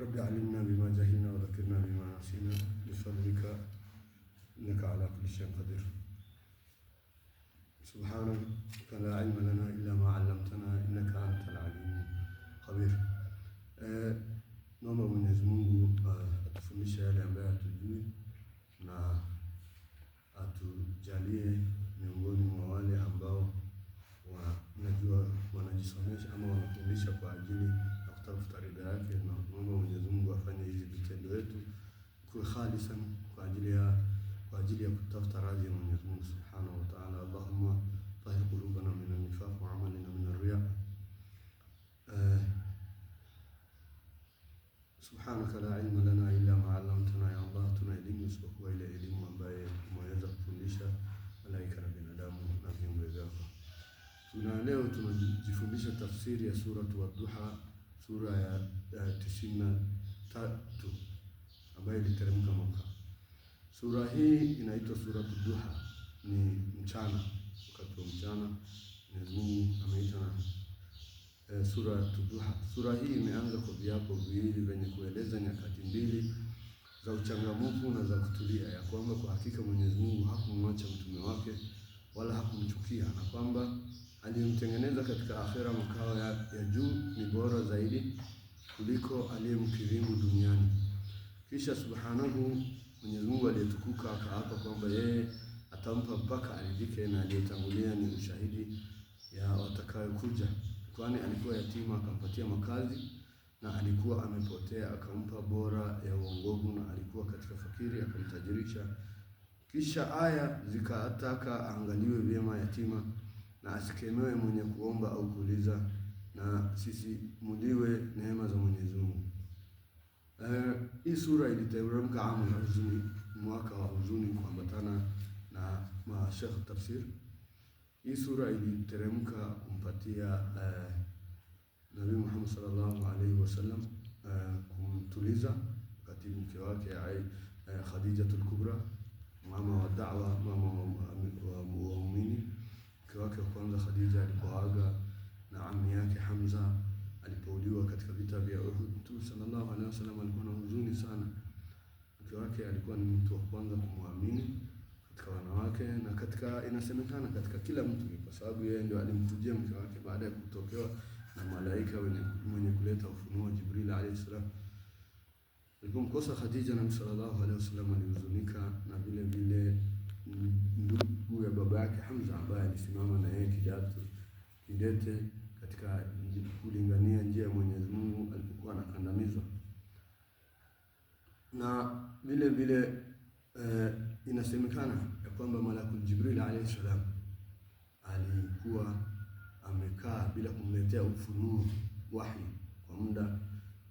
رب علمنا بما جهلنا وذكرنا بما نسينا بفضلك إنك على كل شيء قدير. سبحانك لا علم لنا إلا ما علمتنا إنك أنت العليم الخبير. Naomba Mwenyezi Mungu atufundishe yale ambayo hatujui na atujalie miongoni mwa wale ambao wanajua wanajisomesha ama wanafundisha kwa ajili ya kutafuta ridha yake. Na naomba Mwenyezi Mungu afanye hizi vitendo wetu kwa khalisan kwa ajili ya kutafuta radhi ya Mwenyezi Mungu Subhanahu wa Ta'ala. Allahumma tahhir qulubana min an-nifaq wa amalina min ar-riya. Subhanaka la ilma lana illa ma 'allamtana ya Allah. Tuna elimu isipokuwa ile elimu ambayo umeweza kufundisha malaika na binadamu na viumbe vyako. Leo tunajifundisha tafsiri ya sura Ad-Duha, sura ya 93 ambayo iliteremka mwaka. Sura hii inaitwa sura Ad-Duha, ni mchana, wakati wa mchana. Mwenyezi Mungu ameita sura Ad-Duha. Sura hii imeanza kwa viapo viwili vyenye kueleza nyakati mbili za uchangamfu na za kutulia, ya kwamba kwa hakika Mwenyezi Mungu hakumwacha mtume wake wala hakumchukia, na kwamba aliyemtengeneza katika akhera makao ya juu ni bora zaidi kuliko aliyemkirimu duniani. Kisha subhanahu, Mwenyezi Mungu aliyetukuka akaapa kwamba yeye atampa mpaka aridhike, na aliyetangulia ni ushahidi ya watakayokuja, kwani alikuwa yatima akampatia makazi, na alikuwa amepotea akampa bora ya uongofu, na alikuwa katika fakiri akamtajirisha. Kisha aya zikataka angaliwe vyema yatima na asikemewe mwenye kuomba au kuuliza, na sisi muliwe neema za Mwenyezi Mungu. Hii sura iliteremka amul huzuni, mwaka wa huzuni, kuambatana na mashekh tafsir. Hii sura iliteremka kumpatia Nabii Muhammad sallallahu alaihi wasallam kumtuliza wakati mke wake Khadijatul Kubra, mama wa da'wa, mama wa muumini. Mke wake kwanza Khadija alipoaga na ammi yake Hamza alipouliwa katika vita vya Uhud, Mtume sallallahu alaihi wasallam alikuwa na huzuni sana. Mke wake alikuwa ni mtu wa kwanza kumwamini katika wanawake, na katika inasemekana katika kila mtu, kwa sababu yeye ndio alimkujia mke wake baada ya kutokewa na malaika mwenye kuleta ufunuo, Jibril alayhi salam. Alipomkosa Khadija, na sallallahu alaihi wasallam alihuzunika, na vile vile ndugu ya baba yake Hamza ambaye alisimama na yeye kidete katika kulingania njia ya Mwenyezi Mungu alipokuwa anakandamizwa. Na vile vile inasemekana ya kwamba malakul Jibril alayhi salam alikuwa amekaa bila kumletea ufunuo wahi kwa muda.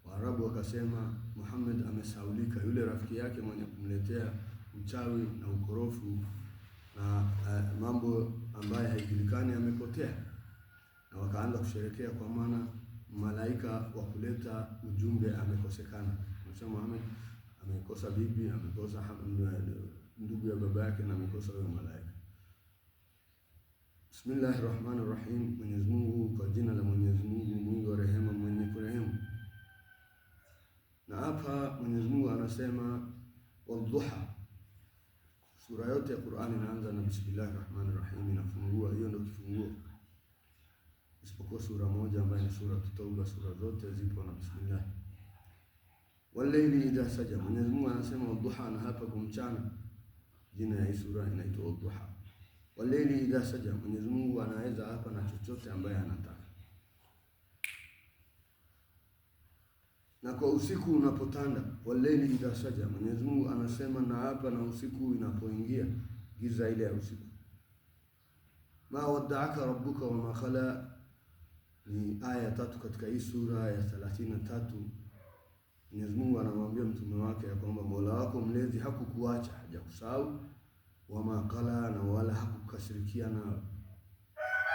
Waarabu wakasema Muhammad amesaulika, yule rafiki yake mwenye kumletea uchawi na ukorofu na mambo ambayo haijulikani amepotea, na wakaanza kusherekea kwa maana malaika wa kuleta ujumbe amekosekana. Msema Muhammad amekosa bibi, amekosa ndugu ya baba yake, na amekosa huyo malaika. Bismillahirrahmanirrahim. Mwenyezi Mungu, kwa jina la Mwenyezi Mungu mwingi wa rehema mwenye kurehemu. Na hapa Mwenyezi Mungu anasema Wadduha. Sura yote ya Qur'ani inaanza na Bismillahirrahmanirrahim, inafungua, hiyo ndio kifunguo, isipokuwa sura moja ambayo ni sura Tauba. Sura zote zipo na bismillah. Wal-layli idha saja. Mwenyezi Mungu anasema Wadduha, na hapa kwa mchana. Jina ya hii sura inaitwa Wadduha. Wal-layli idha saja. Mwenyezi Mungu anaweza hapa na chochote ambaye anataka. Na kwa usiku unapotanda, wal-layli idha saja, Mwenyezi Mungu anasema na hapa na usiku inapoingia, giza ile ya usiku. Ma wadda'aka rabbuka wa ma khala, ni aya 3 katika hii sura ya 33. Mwenyezi Mungu anamwambia mtume wake ya kwamba Mola wako mlezi hakukuacha, hajakusahau, wa ma khala, na wala hakukasirikia na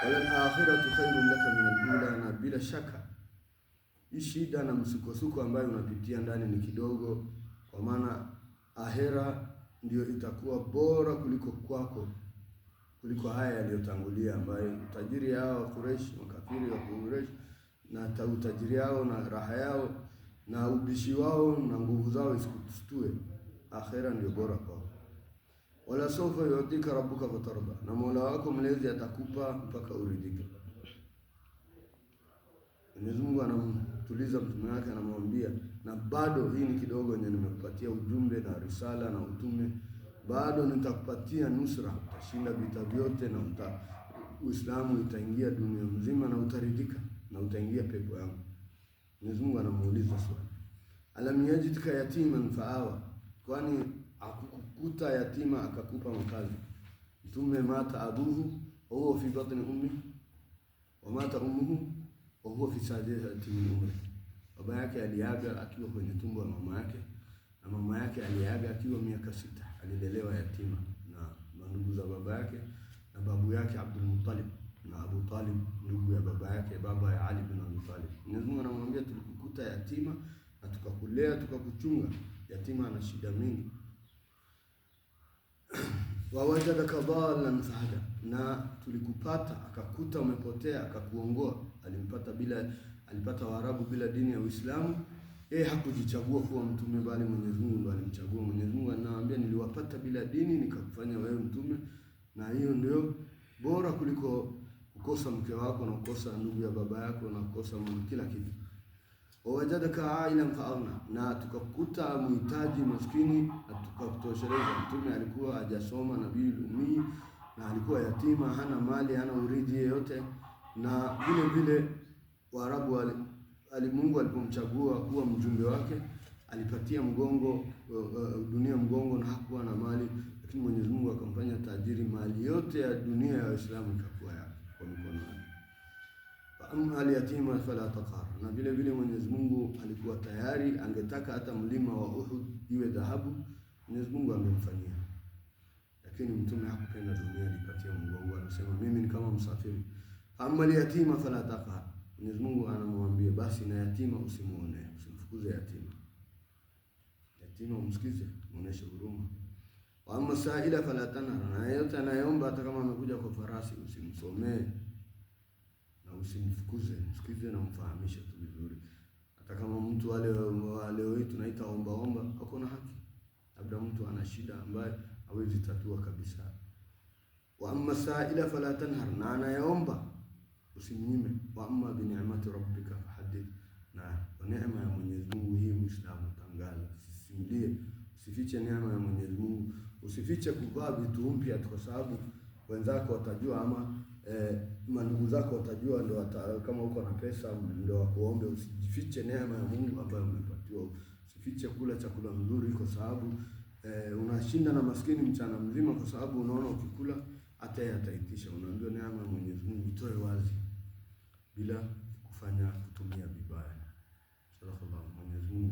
wala akhiratu khairun laka min al-ula, na bila shaka hii shida na msukosuko ambayo unapitia ndani ni kidogo, kwa maana ahera ndio itakuwa bora kuliko kwako, kuliko haya yaliyotangulia, ambayo utajiri yao Quraysh, makafiri wa Quraysh, na utajiri yao na raha yao na ubishi wao na nguvu zao isikustue, akhera ndio bora kwao. Wala sawfa yu'tika rabbuka fatarda, na Mola wako mlezi atakupa mpaka uridhike. Mwenyezi Mungu anamtuliza mtume wake, anamwambia, na bado hii ni kidogo yenye nimekupatia ujumbe na risala na utume, bado nitakupatia nusra, utashinda vita vyote na Uislamu itaingia dunia mzima na utaridhika na utaingia pepo yangu. Mwenyezi Mungu anamuuliza swali, alam yajidka yatiman faawa, kwani akukukuta yatima akakupa makazi? Mtume mata abuhu wa huwa fi batni ummi wa mata ummuhu wa huwa fi sadisati min umri, baba yake aliaga akiwa kwenye tumbo la mama yake, na mama yake aliaga akiwa miaka 6. Alilelewa yatima na ndugu za baba yake na babu yake Abdul Muttalib na Abu Talib, ndugu ya baba yake, baba ya Ali bin Abi Talib. Mwenyezi Mungu anamwambia, tulikukuta yatima na tukakulea tukakuchunga. Yatima ana shida mingi. Wa wajadaka dhalan fahada, na tulikupata akakuta umepotea akakuongoa. Alipata Waarabu bila dini ya Uislamu. Hakujichagua kuwa mtume, bali Mwenyezi Mungu alimchagua. Mwenyezi Mungu anawaambia, niliwapata bila dini nikakufanya wewe mtume, na hiyo ndio bora kuliko kukosa mke wako na kukosa ndugu ya baba yako na kukosa kila kitu. Wajadaka ailan fa'agna, na tukakuta mhitaji maskini na tukakutosheleza. Mtume alikuwa hajasoma, nabii ummi, na alikuwa yatima, hana mali, hana urithi yote. Na vile vile Waarabu Mungu alipomchagua kuwa mjumbe wake, alipatia dunia mgongo, na hakuwa na mali, lakini Mwenyezi Mungu akamfanya tajiri. Mali yote ya dunia ya Uislamu ikakuwa yake kwa mikono yake. Amma al-yatima fala taqhar, na vile vile Mwenyezi Mungu alikuwa tayari, angetaka hata mlima wa Uhud iwe dhahabu, Mwenyezi Mungu angemfanyia, lakini mtume hakupenda dunia alipatia mgongo. Anasema, mimi ni kama msafiri. Amma al-yatima fala taqhar, Mwenyezi Mungu anamwambia, basi na yatima usimuone, usimfukuze yatima. Yatima umsikize, muoneshe huruma. Wa amma sa'ila fala tanhar, na yote anayeomba hata kama amekuja kwa farasi usimsomee na usimfukuze, msikize na mfahamishe tu vizuri. Hata kama mtu wale wetu tunaita omba ako na haki, labda mtu ana shida ambaye hawezi tatua kabisa. Wa amma sa'ila fala tanhar, na anayeomba usimnyime. Wa amma bi ni'mati rabbika fahaddith, na neema ya Mwenyezi Mungu hii Muislamu tangaza, sisimulie, usifiche neema ya Mwenyezi Mungu, usifiche kuvaa vitu mpya kwa sababu wenzako watajua, ama mandugu zako watajua, ndio kama uko na pesa ndio wakuombe. Usifiche neema ya Mungu ambayo umepatiwa. Usifiche kula chakula mzuri kwa sababu unashinda na maskini mchana mzima, kwa sababu unaona ukikula hata yeye ataitisha. Unaambiwa neema ya Mwenyezi Mungu itoe wazi bila kutumia vibaya. Sallallahu Mwenyezi Mungu